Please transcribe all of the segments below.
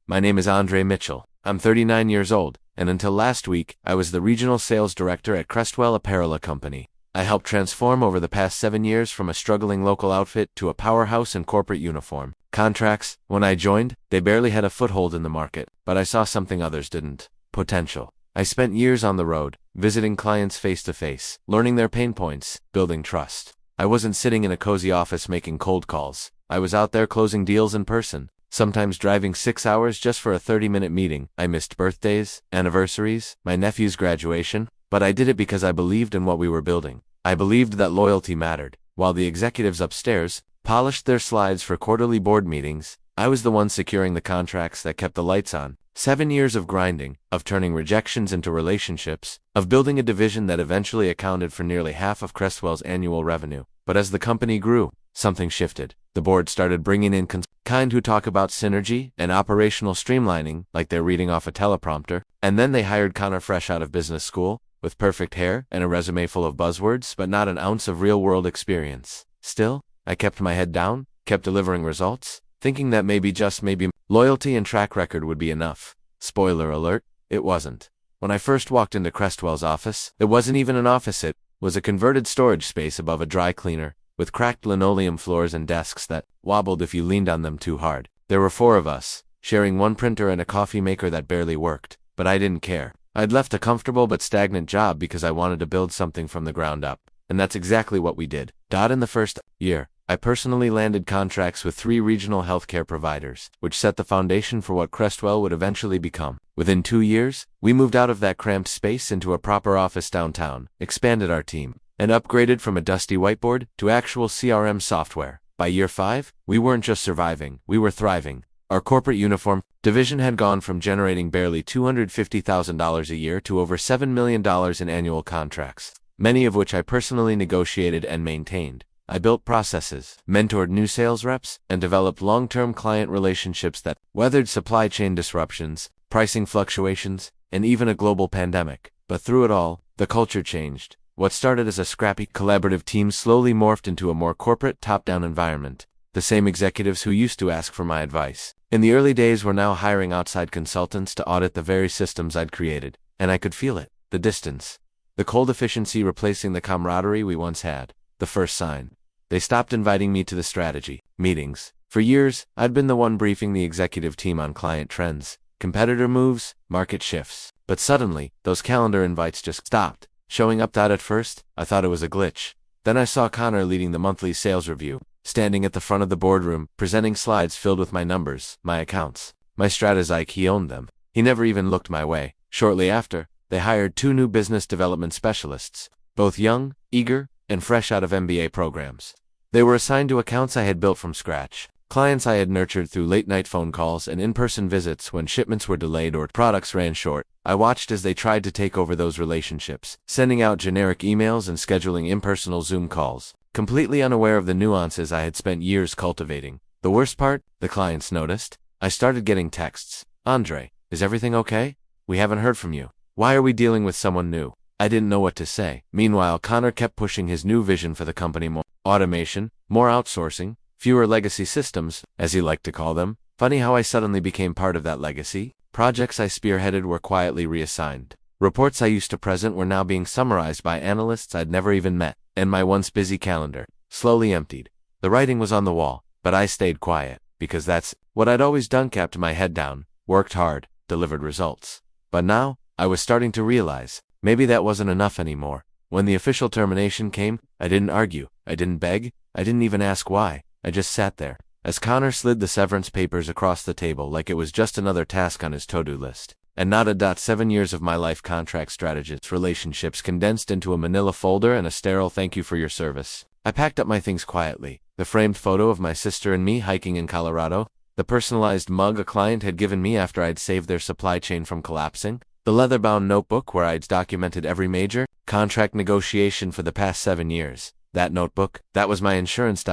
My name is Andre Mitchell. I'm 39 years old, and until last week, I was the regional sales director at Crestwell Apparel Company. I helped transform over the past 7 years from a struggling local outfit to a powerhouse in corporate uniform. Contracts. When I joined, they barely had a foothold in the market, but I saw something others didn't. Potential. I spent years on the road, visiting clients face to face, learning their pain points, building trust. I wasn't sitting in a cozy office making cold calls. I was out there closing deals in person, sometimes driving 6 hours just for a 30-minute meeting. I missed birthdays, anniversaries, my nephew's graduation, but I did it because I believed in what we were building. I believed that loyalty mattered. While the executives upstairs polished their slides for quarterly board meetings, I was the one securing the contracts that kept the lights on. 7 years of grinding, of turning rejections into relationships, of building a division that eventually accounted for nearly half of Crestwell's annual revenue. But as the company grew, something shifted. The board started bringing in kind who talk about synergy and operational streamlining like they're reading off a teleprompter, and then they hired Connor fresh out of business school, with perfect hair and a resume full of buzzwords but not an ounce of real-world experience. Still, I kept my head down, kept delivering results, thinking that maybe, just maybe, loyalty and track record would be enough. Spoiler alert, it wasn't. When I first walked into Crestwell's office, it wasn't even an office, it was a converted storage space above a dry cleaner, with cracked linoleum floors and desks that wobbled if you leaned on them too hard. There were 4 of us, sharing one printer and a coffee maker that barely worked, but I didn't care. I'd left a comfortable but stagnant job because I wanted to build something from the ground up, and that's exactly what we did. In the first year, I personally landed contracts with 3 regional healthcare providers, which set the foundation for what Crestwell would eventually become. Within 2 years, we moved out of that cramped space into a proper office downtown, expanded our team, and upgraded from a dusty whiteboard to actual CRM software. By year 5, we weren't just surviving, we were thriving. Our corporate uniform division had gone from generating barely $250,000 a year to over $7 million in annual contracts, many of which I personally negotiated and maintained. I built processes, mentored new sales reps, and developed long-term client relationships that weathered supply chain disruptions, pricing fluctuations, and even a global pandemic. But through it all, the culture changed. What started as a scrappy, collaborative team slowly morphed into a more corporate, top-down environment. The same executives who used to ask for my advice in the early days were now hiring outside consultants to audit the very systems I'd created, and I could feel it, the distance, the cold efficiency replacing the camaraderie we once had. The first sign. They stopped inviting me to the strategy meetings. For years, I'd been the one briefing the executive team on client trends, competitor moves, market shifts. But suddenly, those calendar invites just stopped showing up. At first, I thought it was a glitch. Then I saw Connor leading the monthly sales review, standing at the front of the boardroom, presenting slides filled with my numbers, my accounts, my strategies like he owned them. He never even looked my way. Shortly after, they hired 2 new business development specialists, both young, eager, and fresh out of MBA programs. They were assigned to accounts I had built from scratch, clients I had nurtured through late-night phone calls and in-person visits when shipments were delayed or products ran short. I watched as they tried to take over those relationships, sending out generic emails and scheduling impersonal Zoom calls, completely unaware of the nuances I had spent years cultivating. The worst part, the clients noticed. I started getting texts. "Andre, is everything okay? We haven't heard from you. Why are we dealing with someone new?" I didn't know what to say. Meanwhile, Connor kept pushing his new vision for the company: more automation, more outsourcing, fewer legacy systems, as he liked to call them. Funny how I suddenly became part of that legacy. Projects I spearheaded were quietly reassigned. Reports I used to present were now being summarized by analysts I'd never even met, and my once busy calendar slowly emptied. The writing was on the wall, but I stayed quiet, because that's what I'd always done: kept my head down, worked hard, delivered results. But now, I was starting to realize, maybe that wasn't enough anymore. When the official termination came, I didn't argue, I didn't beg, I didn't even ask why. I just sat there, as Connor slid the severance papers across the table like it was just another task on his to-do list. And not a 7 years of my life: contract strategist relationships condensed into a manila folder and a sterile "thank you for your service." I packed up my things quietly. The framed photo of my sister and me hiking in Colorado, the personalized mug a client had given me after I'd saved their supply chain from collapsing, the leather-bound notebook where I'd documented every major contract negotiation for the past 7 years. That notebook, that was my insurance.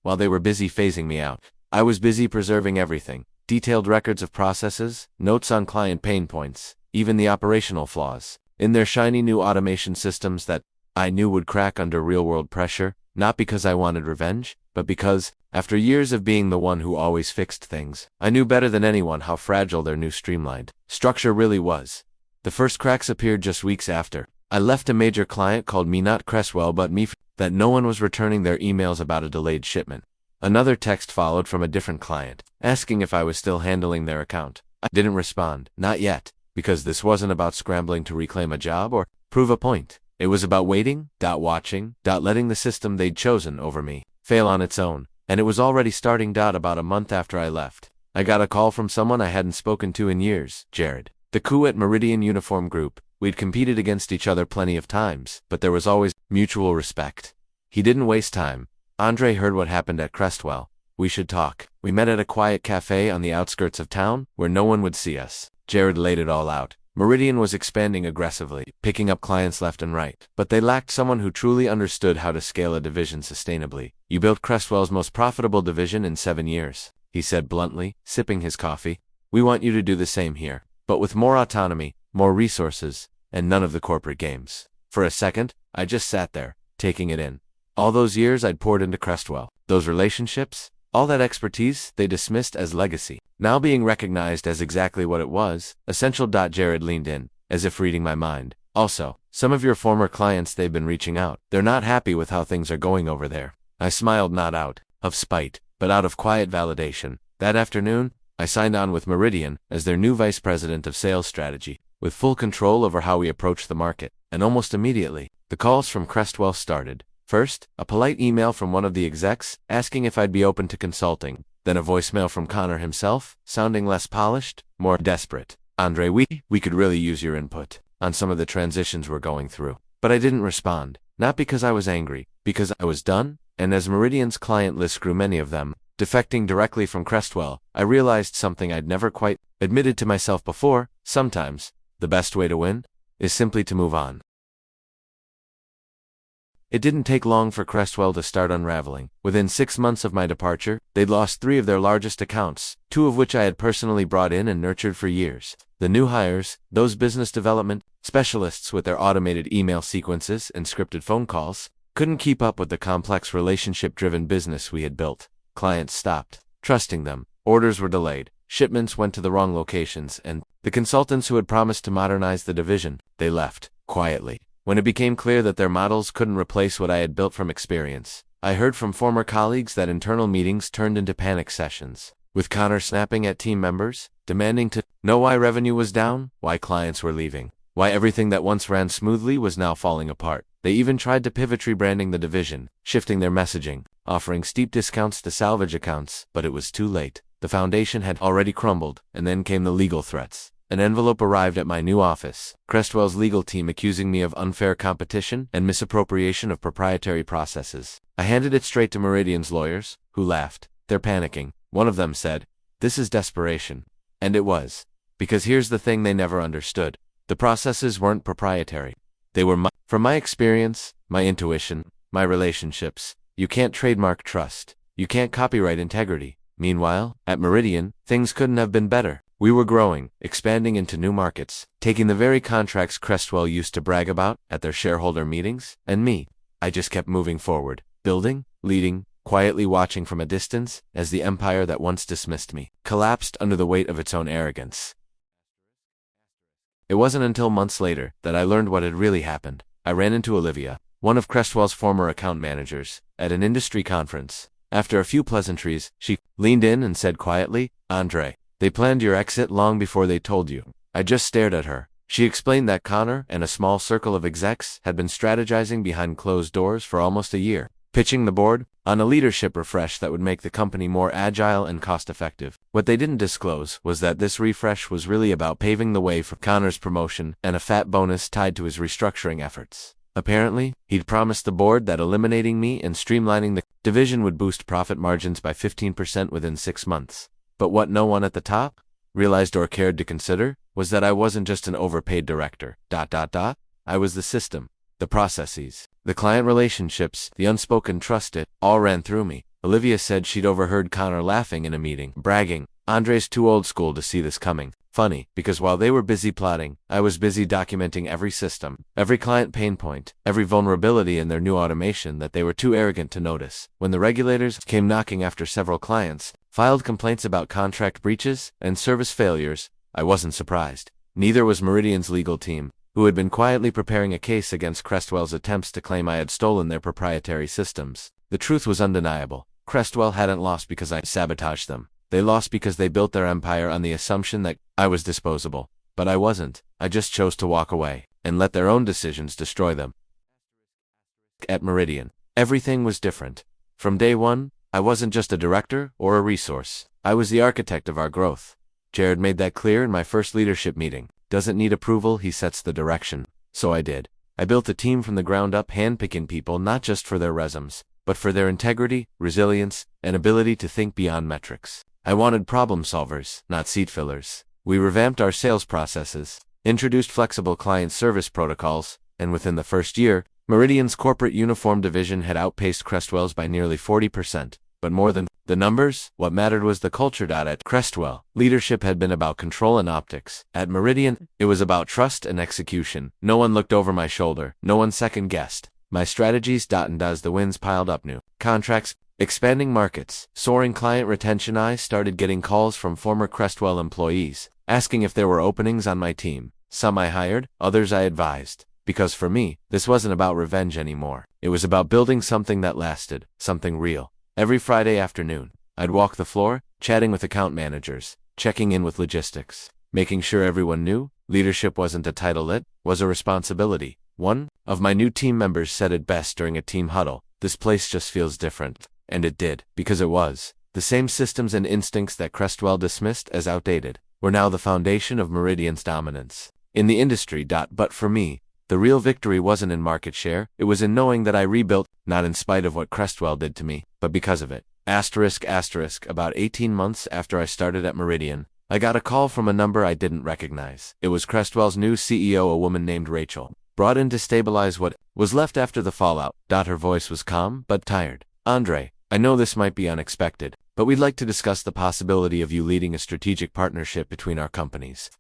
While they were busy phasing me out, I was busy preserving everything: detailed records of processes, notes on client pain points, even the operational flaws in their shiny new automation systems that I knew would crack under real-world pressure. Not because I wanted revenge, but because, after years of being the one who always fixed things, I knew better than anyone how fragile their new streamlined structure really was. The first cracks appeared just weeks after I left a major client called me, not Crestwell but me, that no one was returning their emails about a delayed shipment. Another text followed from a different client, asking if I was still handling their account. I didn't respond, not yet, because this wasn't about scrambling to reclaim a job or prove a point. It was about waiting, watching, letting the system they'd chosen over me fail on its own, and it was already starting. About a month after I left, I got a call from someone I hadn't spoken to in years, Jared. The coup at Meridian Uniform Group. We'd competed against each other plenty of times, but there was always mutual respect. He didn't waste time. Andre heard what happened at Crestwell. We should talk. We met at a quiet cafe on the outskirts of town, where no one would see us. Jared laid it all out. Meridian was expanding aggressively, picking up clients left and right, but they lacked someone who truly understood how to scale a division sustainably. You built Crestwell's most profitable division in 7 years, he said bluntly, sipping his coffee. We want you to do the same here, but with more autonomy, more resources, and none of the corporate games. For a second, I just sat there, taking it in. All those years I'd poured into Crestwell, those relationships, all that expertise they dismissed as legacy, now being recognized as exactly what it was, essential. Jared leaned in, as if reading my mind. Also, some of your former clients, they've been reaching out. They're not happy with how things are going over there. I smiled, not out of spite, but out of quiet validation. That afternoon, I signed on with Meridian as their new vice president of sales strategy, with full control over how we approach the market. And almost immediately, the calls from Crestwell started. First, a polite email from one of the execs asking if I'd be open to consulting. Then a voicemail from Connor himself, sounding less polished, more desperate. Andre, we could really use your input on some of the transitions we're going through. But I didn't respond, not because I was angry, because I was done. And as Meridian's client list grew, many of them defecting directly from Crestwell, I realized something I'd never quite admitted to myself before. Sometimes, the best way to win is simply to move on. It didn't take long for Crestwell to start unraveling. Within 6 months of my departure, they'd lost 3 of their largest accounts, 2 of which I had personally brought in and nurtured for years. The new hires, those business development specialists with their automated email sequences and scripted phone calls, couldn't keep up with the complex relationship-driven business we had built. Clients stopped trusting them, orders were delayed, shipments went to the wrong locations, and the consultants who had promised to modernize the division, they left quietly. When it became clear that their models couldn't replace what I had built from experience, I heard from former colleagues that internal meetings turned into panic sessions, with Connor snapping at team members, demanding to know why revenue was down, why clients were leaving, why everything that once ran smoothly was now falling apart. They even tried to pivot, rebranding the division, shifting their messaging, offering steep discounts to salvage accounts, but it was too late. The foundation had already crumbled, and then came the legal threats. An envelope arrived at my new office, Crestwell's legal team accusing me of unfair competition and misappropriation of proprietary processes. I handed it straight to Meridian's lawyers, who laughed. They're panicking. One of them said, "This is desperation." And it was. Because here's the thing they never understood. The processes weren't proprietary. They were from my experience, my intuition, my relationships. You can't trademark trust. You can't copyright integrity. Meanwhile, at Meridian, things couldn't have been better. We were growing, expanding into new markets, taking the very contracts Crestwell used to brag about at their shareholder meetings, and me. I just kept moving forward, building, leading, quietly watching from a distance as the empire that once dismissed me collapsed under the weight of its own arrogance. It wasn't until months later that I learned what had really happened. I ran into Olivia, one of Crestwell's former account managers, at an industry conference. After a few pleasantries, she leaned in and said quietly, "Andre, they planned your exit long before they told you." I just stared at her. She explained that Connor and a small circle of execs had been strategizing behind closed doors for almost a year, pitching the board on a leadership refresh that would make the company more agile and cost-effective. What they didn't disclose was that this refresh was really about paving the way for Connor's promotion and a fat bonus tied to his restructuring efforts. Apparently, he'd promised the board that eliminating me and streamlining the division would boost profit margins by 15% within 6 months. But what no one at the top realized or cared to consider was that I wasn't just an overpaid director. I was the system, the processes, the client relationships, the unspoken trust. It all ran through me. Olivia said she'd overheard Connor laughing in a meeting, bragging, "Andre's too old school to see this coming." Funny, because while they were busy plotting, I was busy documenting every system, every client pain point, every vulnerability in their new automation that they were too arrogant to notice. When the regulators came knocking after several clients, filed complaints about contract breaches and service failures, I wasn't surprised. Neither was Meridian's legal team, who had been quietly preparing a case against Crestwell's attempts to claim I had stolen their proprietary systems. The truth was undeniable. Crestwell hadn't lost because I sabotaged them. They lost because they built their empire on the assumption that I was disposable. But I wasn't. I just chose to walk away and let their own decisions destroy them. At Meridian, everything was different. From day one, I wasn't just a director or a resource. I was the architect of our growth. Jared made that clear in my first leadership meeting. Doesn't need approval, he sets the direction. So I did. I built a team from the ground up, handpicking people not just for their resumes, but for their integrity, resilience, and ability to think beyond metrics. I wanted problem solvers, not seat fillers. We revamped our sales processes, introduced flexible client service protocols, and within the first year, Meridian's corporate uniform division had outpaced Crestwell's by nearly 40%. But more than the numbers, what mattered was the culture. At Crestwell, leadership had been about control and optics. At Meridian, it was about trust and execution. No one looked over my shoulder. No one second-guessed my strategies. And as the wins piled up, new contracts, expanding markets, soaring client retention, I started getting calls from former Crestwell employees, asking if there were openings on my team. Some I hired, others I advised. Because for me, this wasn't about revenge anymore. It was about building something that lasted, something real. Every Friday afternoon, I'd walk the floor, chatting with account managers, checking in with logistics, making sure everyone knew leadership wasn't a title, it was a responsibility. One of my new team members said it best during a team huddle: "This place just feels different." And it did, because it was. The same systems and instincts that Crestwell dismissed as outdated were now the foundation of Meridian's dominance in the industry. But for me, the real victory wasn't in market share, it was in knowing that I rebuilt, not in spite of what Crestwell did to me, but because of it. About 18 months after I started at Meridian, I got a call from a number I didn't recognize. It was Crestwell's new CEO, a woman named Rachel, brought in to stabilize what was left after the fallout. Her voice was calm, but tired. "Andre, I know this might be unexpected, but we'd like to discuss the possibility of you leading a strategic partnership between our companies."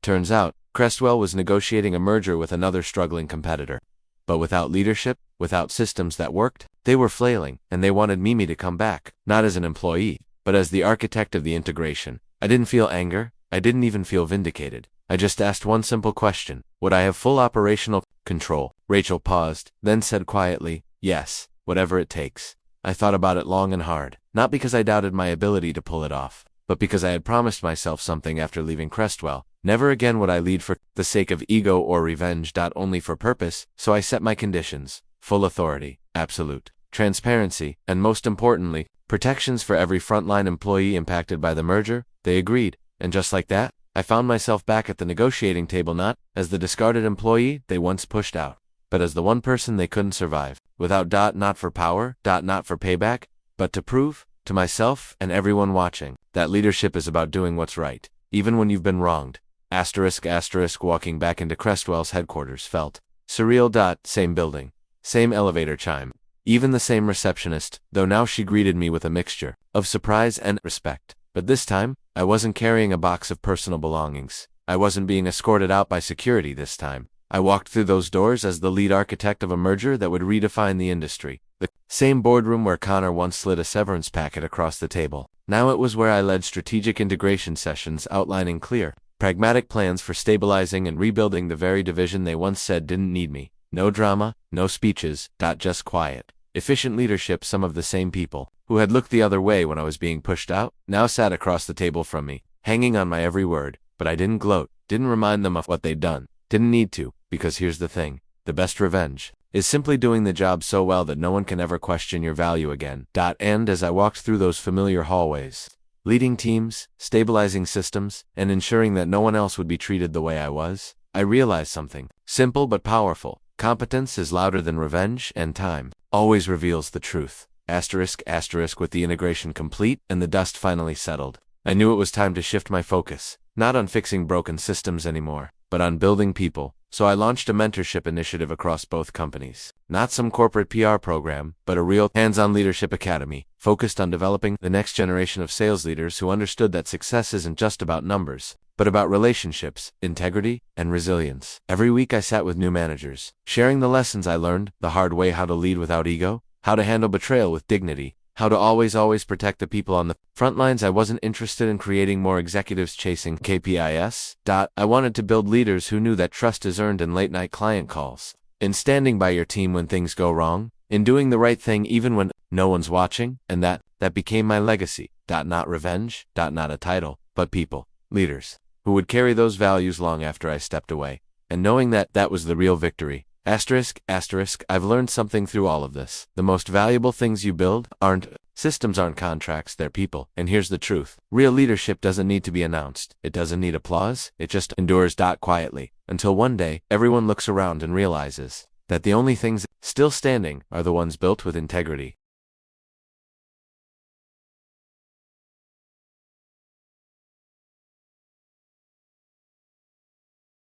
Turns out, Crestwell was negotiating a merger with another struggling competitor. But without leadership, without systems that worked, they were flailing, and they wanted Mimi to come back, not as an employee, but as the architect of the integration. I didn't feel anger, I didn't even feel vindicated. I just asked one simple question: would I have full operational control? Rachel paused, then said quietly, "Yes, whatever it takes." I thought about it long and hard, not because I doubted my ability to pull it off, but because I had promised myself something after leaving Crestwell. Never again would I lead for the sake of ego or revenge. Only for purpose. So I set my conditions: full authority, absolute transparency, and most importantly, protections for every frontline employee impacted by the merger. They agreed, and just like that, I found myself back at the negotiating table, not as the discarded employee they once pushed out, but as the one person they couldn't survive without. Not for power, not for payback, but to prove to myself and everyone watching that leadership is about doing what's right, even when you've been wronged. Walking back into Crestwell's headquarters felt surreal. Same building, same elevator chime, even the same receptionist, though now she greeted me with a mixture of surprise and respect. But this time, I wasn't carrying a box of personal belongings. I wasn't being escorted out by security this time. I walked through those doors as the lead architect of a merger that would redefine the industry. The same boardroom where Connor once slid a severance packet across the table. Now it was where I led strategic integration sessions outlining clear, pragmatic plans for stabilizing and rebuilding the very division they once said didn't need me. No drama, no speeches, just quiet, efficient leadership. Some of the same people who had looked the other way when I was being pushed out now sat across the table from me, hanging on my every word. But I didn't gloat, didn't remind them of what they'd done. Didn't need to, because here's the thing: the best revenge is simply doing the job so well that no one can ever question your value again. And as I walked through those familiar hallways, leading teams, stabilizing systems, and ensuring that no one else would be treated the way I was, I realized something simple but powerful: competence is louder than revenge, and time always reveals the truth. With the integration complete and the dust finally settled, I knew it was time to shift my focus, not on fixing broken systems anymore, but on building people. So I launched a mentorship initiative across both companies. Not some corporate PR program, but a real hands-on leadership academy, focused on developing the next generation of sales leaders who understood that success isn't just about numbers, but about relationships, integrity, and resilience. Every week I sat with new managers, sharing the lessons I learned the hard way: how to lead without ego, how to handle betrayal with dignity, how to always protect the people on the front lines. I wasn't interested in creating more executives chasing KPIs. I wanted to build leaders who knew that trust is earned in late-night client calls, in standing by your team when things go wrong, in doing the right thing even when no one's watching, and that became my legacy. Not revenge, not a title, but people, leaders, who would carry those values long after I stepped away. And knowing that was the real victory. Asterisk, I've learned something through all of this. The most valuable things you build aren't systems, aren't contracts, they're people. And here's the truth. Real leadership doesn't need to be announced. It doesn't need applause. It just endures quietly, until one day, everyone looks around and realizes that the only things still standing are the ones built with integrity.